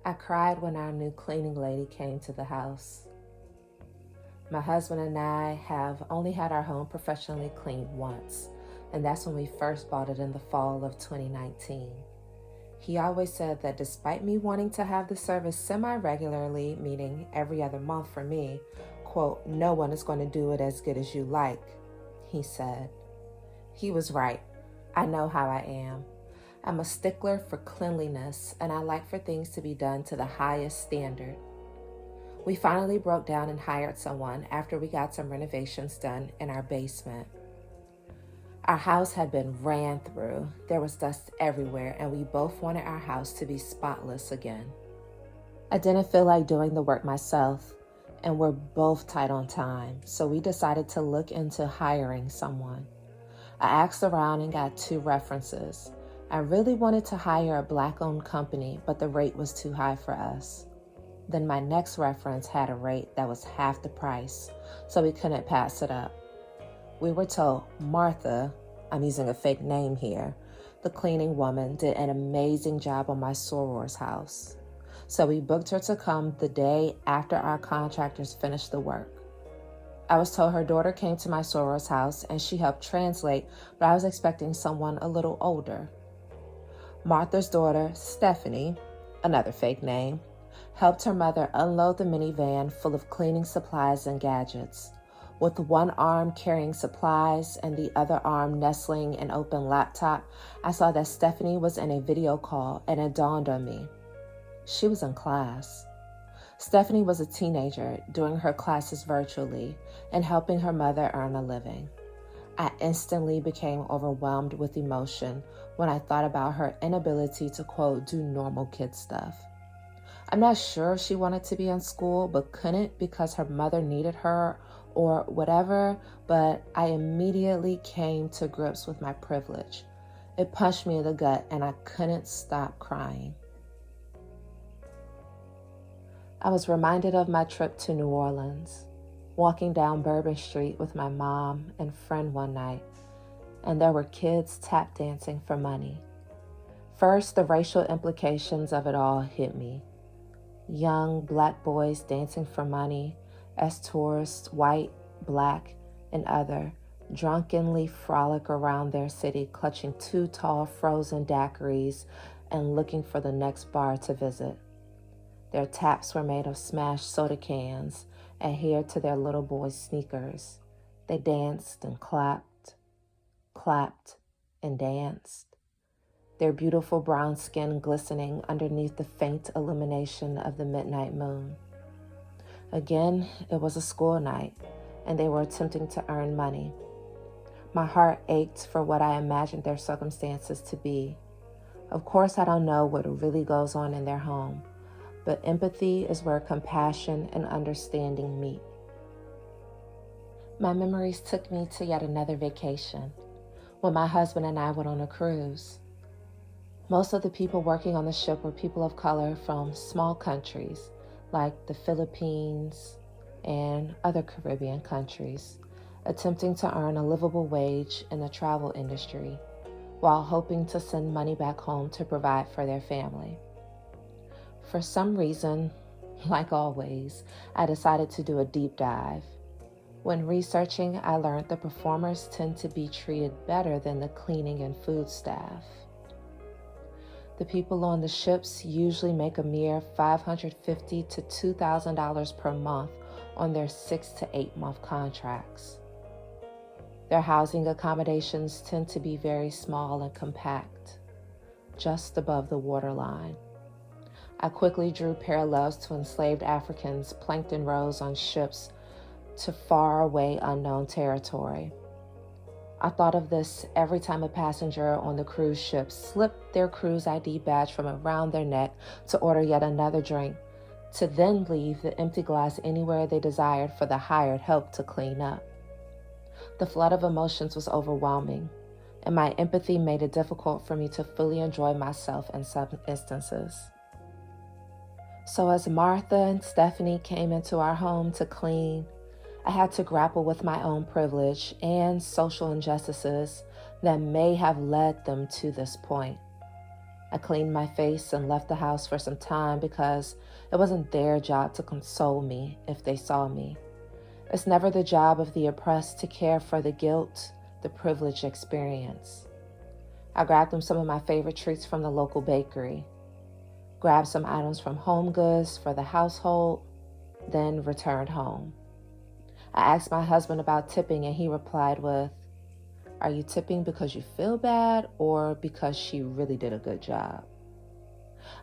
I cried when our new cleaning lady came to the house. My husband and I have only had our home professionally cleaned once, and that's when we first bought it in the fall of 2019. He always said that despite me wanting to have the service semi-regularly, meaning every other month for me, quote, no one is going to do it as good as you like, he said. He was right. I know how I am. I'm a stickler for cleanliness, and I like for things to be done to the highest standard. We finally broke down and hired someone after we got some renovations done in our basement. Our house had been ran through. There was dust everywhere, and we both wanted our house to be spotless again. I didn't feel like doing the work myself, and we're both tight on time, so we decided to look into hiring someone. I asked around and got 2 references. I really wanted to hire a Black-owned company, but the rate was too high for us. Then my next reference had a rate that was half the price, so we couldn't pass it up. We were told Martha, I'm using a fake name here, the cleaning woman, did an amazing job on my soror's house. So we booked her to come the day after our contractors finished the work. I was told her daughter came to my soror's house and she helped translate, but I was expecting someone a little older. Martha's daughter, Stephanie, another fake name, helped her mother unload the minivan full of cleaning supplies and gadgets. With one arm carrying supplies and the other arm nestling an open laptop, I saw that Stephanie was in a video call, and it dawned on me. She was in class. Stephanie was a teenager doing her classes virtually and helping her mother earn a living. I instantly became overwhelmed with emotion when I thought about her inability to, quote, do normal kid stuff. I'm not sure if she wanted to be in school but couldn't because her mother needed her or whatever, but I immediately came to grips with my privilege. It punched me in the gut and I couldn't stop crying. I was reminded of my trip to New Orleans, walking down Bourbon Street with my mom and friend one night, and there were kids tap dancing for money. First, the racial implications of it all hit me. Young Black boys dancing for money as tourists, white, Black, and other, drunkenly frolic around their city, clutching 2 tall frozen daiquiris and looking for the next bar to visit. Their taps were made of smashed soda cans, adhered to their little boys' sneakers. They danced and clapped and danced, their beautiful brown skin glistening underneath the faint illumination of the midnight moon. Again, it was a school night, and they were attempting to earn money. My heart ached for what I imagined their circumstances to be. Of course, I don't know what really goes on in their home, but empathy is where compassion and understanding meet. My memories took me to yet another vacation, when my husband and I went on a cruise. Most of the people working on the ship were people of color from small countries like the Philippines and other Caribbean countries, attempting to earn a livable wage in the travel industry while hoping to send money back home to provide for their family. For some reason, like always, I decided to do a deep dive. When researching, I learned the performers tend to be treated better than the cleaning and food staff. The people on the ships usually make a mere $550 to $2,000 per month on their 6 to 8 month contracts. Their housing accommodations tend to be very small and compact, just above the waterline. I quickly drew parallels to enslaved Africans planked in rows on ships to far away unknown territory. I thought of this every time a passenger on the cruise ship slipped their cruise ID badge from around their neck to order yet another drink, to then leave the empty glass anywhere they desired for the hired help to clean up. The flood of emotions was overwhelming, and my empathy made it difficult for me to fully enjoy myself in some instances. So as Martha and Stephanie came into our home to clean, I had to grapple with my own privilege and social injustices that may have led them to this point. I cleaned my face and left the house for some time because it wasn't their job to console me if they saw me. It's never the job of the oppressed to care for the guilt the privilege experience. I grabbed them some of my favorite treats from the local bakery, grabbed some items from Home Goods for the household, then returned home. I asked my husband about tipping and he replied with, "Are you tipping because you feel bad or because she really did a good job?"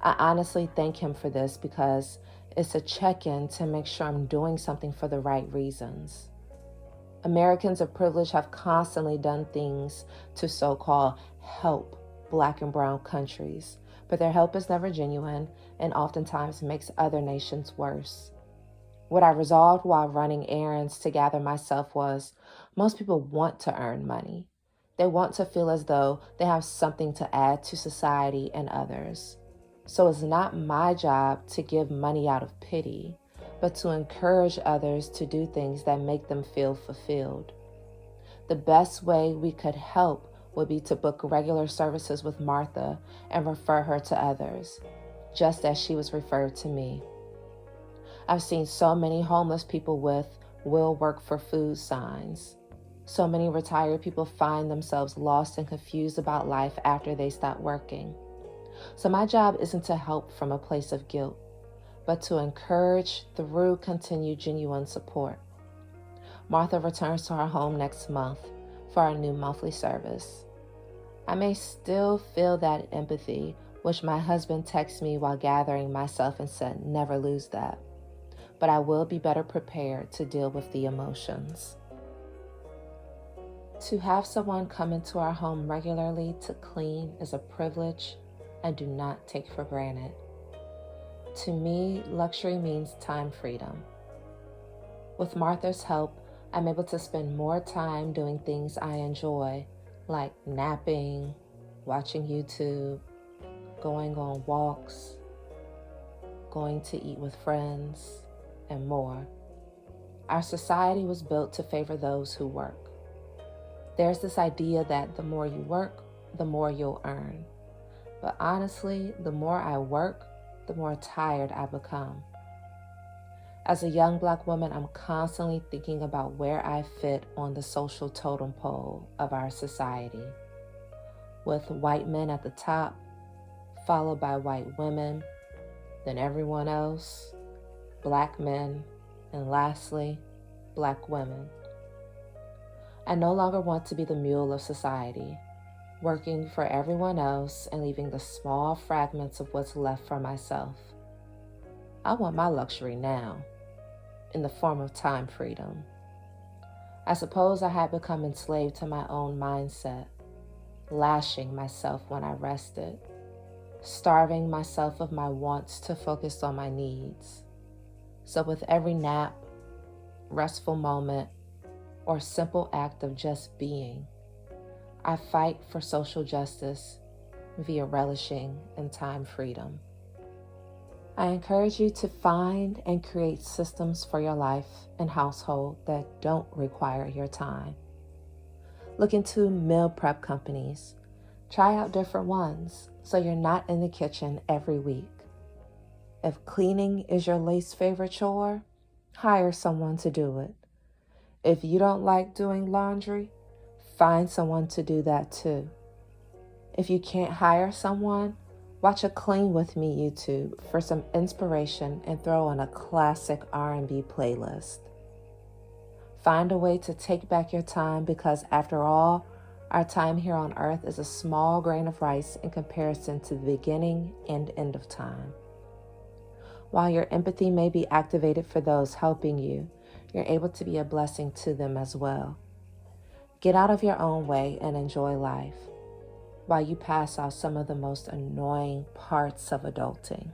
I honestly thank him for this because it's a check-in to make sure I'm doing something for the right reasons. Americans of privilege have constantly done things to so-called help Black and brown countries, but their help is never genuine and oftentimes makes other nations worse. What I resolved while running errands to gather myself was, most people want to earn money. They want to feel as though they have something to add to society and others. So it's not my job to give money out of pity, but to encourage others to do things that make them feel fulfilled. The best way we could help would be to book regular services with Martha and refer her to others, just as she was referred to me. I've seen so many homeless people with "will work for food" signs. So many retired people find themselves lost and confused about life after they stop working. So my job isn't to help from a place of guilt, but to encourage through continued genuine support. Martha returns to our home next month for our new monthly service. I may still feel that empathy, which my husband texted me while gathering myself and said, "Never lose that." But I will be better prepared to deal with the emotions. To have someone come into our home regularly to clean is a privilege I do not take for granted. To me, luxury means time freedom. With Martha's help, I'm able to spend more time doing things I enjoy, like napping, watching YouTube, going on walks, going to eat with friends, and more. Our society was built to favor those who work. There's this idea that the more you work, the more you'll earn. But honestly, the more I work, the more tired I become. As a young Black woman, I'm constantly thinking about where I fit on the social totem pole of our society, with white men at the top, followed by white women, then everyone else, Black men, and lastly, Black women. I no longer want to be the mule of society, working for everyone else and leaving the small fragments of what's left for myself. I want my luxury now, in the form of time freedom. I suppose I had become enslaved to my own mindset, lashing myself when I rested, starving myself of my wants to focus on my needs. So with every nap, restful moment, or simple act of just being, I fight for social justice via relishing in time freedom. I encourage you to find and create systems for your life and household that don't require your time. Look into meal prep companies. Try out different ones so you're not in the kitchen every week. If cleaning is your least favorite chore, hire someone to do it. If you don't like doing laundry, find someone to do that too. If you can't hire someone, watch a Clean With Me YouTube for some inspiration and throw on a classic R&B playlist. Find a way to take back your time because after all, our time here on earth is a small grain of rice in comparison to the beginning and end of time. While your empathy may be activated for those helping you, you're able to be a blessing to them as well. Get out of your own way and enjoy life while you pass out some of the most annoying parts of adulting.